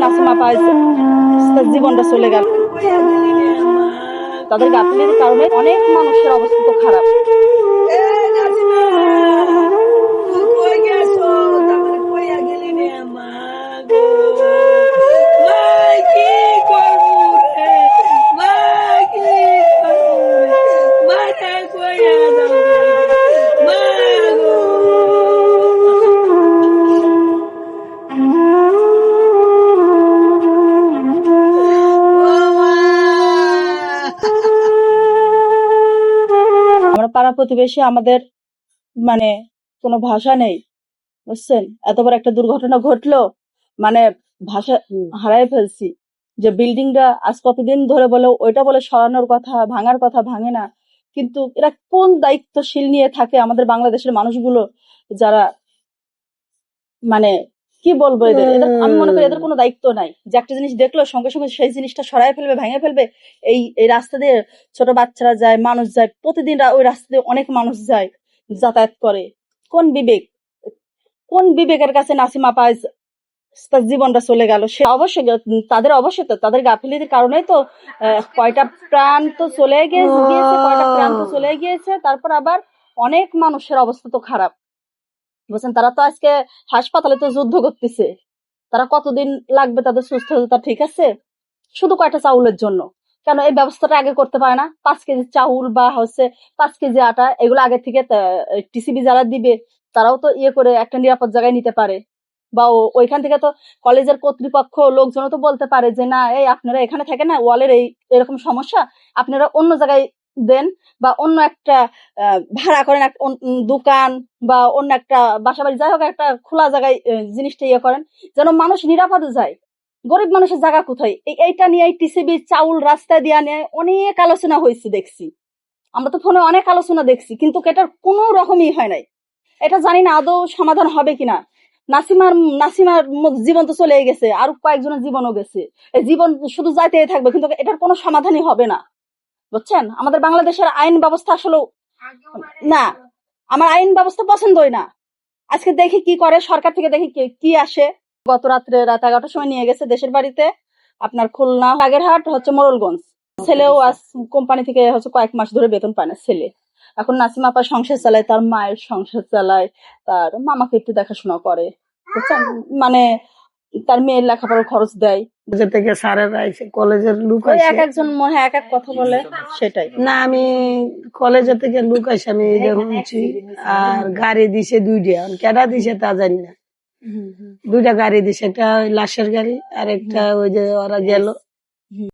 নাসিমা পাইজ তার জীবনটা চলে গেল। তাদের গাফিলতির কারণে অনেক মানুষের অবস্থা তো খারাপ। আমরা পাড়া প্রতিবেশী, আমাদের মানে কোনো ভাষা নেই, বুঝছেন? এত বড় একটা দুর্ঘটনা ঘটলো, মানে ভাষা হারাই ফেলছি। যে বিল্ডিংটা আজ কতদিন ধরে বলে ওইটা বলে সরানোর কথা, ভাঙার কথা, ভাঙে না। কিন্তু এরা কোন দায়িত্বশীল নিয়ে থাকে আমাদের বাংলাদেশের মানুষগুলো, যারা মানে কি বলবো এদের আমি মনে করি এদের কোনো দায়িত্ব নাই। যে একটা জিনিস দেখলো সঙ্গে সঙ্গে সেই জিনিসটা সরাই ফেলবে, ভেঙে ফেলবে। এই রাস্তা দিয়ে ছোট বাচ্চারা যায়, মানুষ যায়, প্রতিদিন ওই রাস্তা দিয়ে অনেক মানুষ যায়, যাতায়াত করে। কোন বিবেক, কোন বিবেকের কাছে নাসিমা পাইজ তার জীবনটা চলে গেল? সে অবশ্যই অবশ্যই তো তাদের গাফিলতির কারণেই তো কয়টা প্রাণ তো চলে গিয়েছে, কয়টা প্রাণ তো চলে গিয়েছে। তারপর আবার অনেক মানুষের অবস্থা তো খারাপ, বুঝছেন? তারা তো আজকে হাসপাতালে তো যুদ্ধ করতেছে। তারা কতদিন লাগবে তাদের সুস্থ হতে, ঠিক আছে? শুধু কয়টা চাউলের জন্য কেন এই ব্যবস্থাটা আগে করতে পারে না? 5 কেজি চাউল বা 5 কেজি আটা, এগুলো আগে থেকে টিসিবি যারা দিবে তারাও তো ইয়ে করে একটা নিরাপদ জায়গায় নিতে পারে। বা ওইখান থেকে তো কলেজের কর্তৃপক্ষ লোকজন তো বলতে পারে যে না, এই আপনারা এখানে থাকেন না, ওয়ালের এরকম সমস্যা, আপনারা অন্য জায়গায় দেন, বা অন্য একটা ভাড়া করেন, একটা দোকান বা অন্য একটা বাসাবাড়ি, যাই হোক একটা খোলা জায়গায় জিনিসটা ইয়ে করেন, যেন মানুষ নিরাপদে যায়। গরিব মানুষের জায়গা কোথায়? এইটা নিয়ে টিসিবি চাউল রাস্তা দিয়ে নিয়ে অনেক আলোচনা হয়েছে, দেখছি আমরা তো ফোনে অনেক আলোচনা দেখছি, কিন্তু এটার কোনো রকমই হয় নাই। এটা জানি না আদৌ সমাধান হবে কিনা। নাসিমার জীবন তো চলে গেছে, আর কয়েকজনের জীবনও গেছে। এই জীবন শুধু যাইতেই থাকবে, কিন্তু এটার কোনো সমাধানই হবে না, বুঝছেন? আমাদের বাংলাদেশের আইন ব্যবস্থা আসলে না, আমার আইন ব্যবস্থা পছন্দই না। আজকে দেখি কি করে সরকার থেকে, দেখি কি আসে। গত রাত 11টার সময় নিয়ে গেছে দেশের বাড়িতে, আপনার খুলনা বাগেরহাট মোড়লগঞ্জ। ছেলেও আজ কোম্পানি থেকে কয়েক মাস ধরে বেতন পায় না ছেলে। এখন নাসিমা আপা সংসার চালায়, তার মায়ের সংসার চালায়, তার মামাকে একটু দেখাশোনা করে, বুঝছেন? মানে তার মেয়ের লেখাপড়ার খরচ দেয়। থেকে স্যারেরা এসে কলেজের লোক এক একজন মনে হয় এক এক কথা বলে, সেটাই না। আমি কলেজের থেকে লোক আসে আমি শুনছি। আর গাড়ি দিছে 2টা, কেডা দিছে তা জানি না। 2টা গাড়ি দিছে, একটা লাশের গাড়ি আর একটা ওই যে ওরা গেল